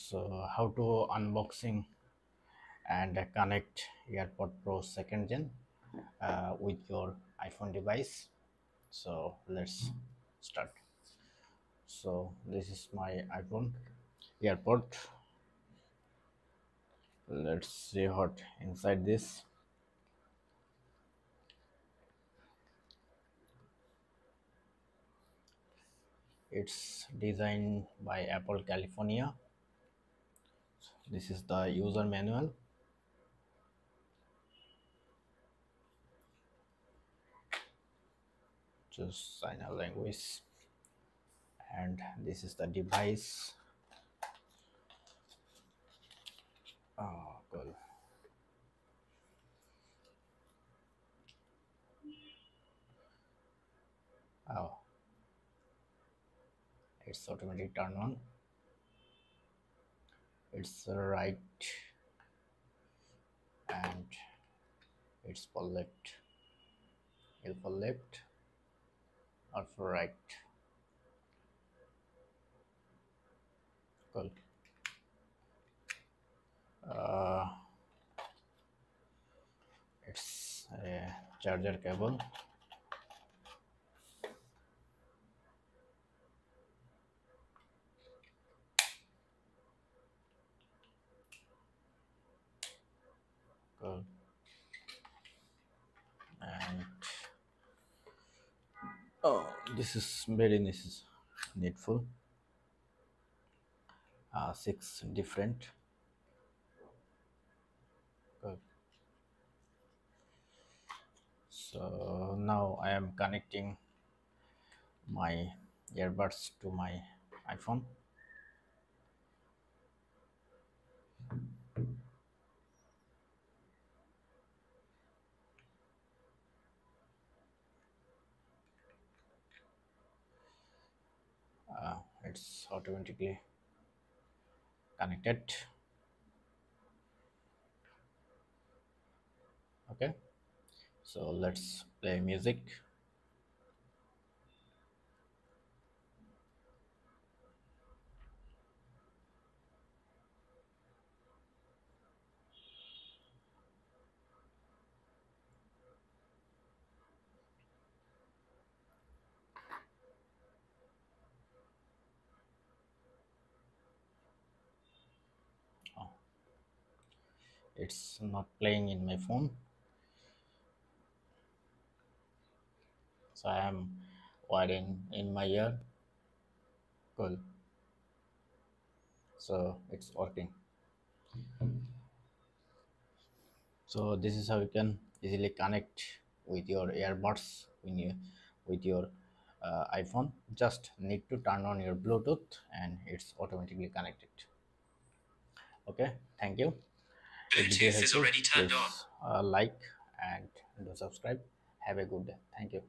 So how to unboxing and connect Airpods Pro second gen with your iPhone device. So let's start. So this is my iPhone Airpod. Let's see what inside this. It's designed by Apple California. This is the user manual. Just sign a language, and this is the device. Oh, cool. Oh, it's automatic turn on. It's right and it's for left. L for left or for right. Cool. Uh, it's a charger cable. Cool. And oh, this is very nice, needful. Six different. Cool. So now I am connecting my earbuds to my iPhone. It's automatically connected. Okay, so let's play music. Oh, it's not playing in my phone, so I am wiring in my ear. Cool. So it's working. So this is how you can easily connect with your earbuds when you with your iPhone. Just need to turn on your Bluetooth and it's automatically connected. Okay, thank you. If video Bluetooth is helpful, already turned please on. like and do subscribe. Have a good day. Thank you.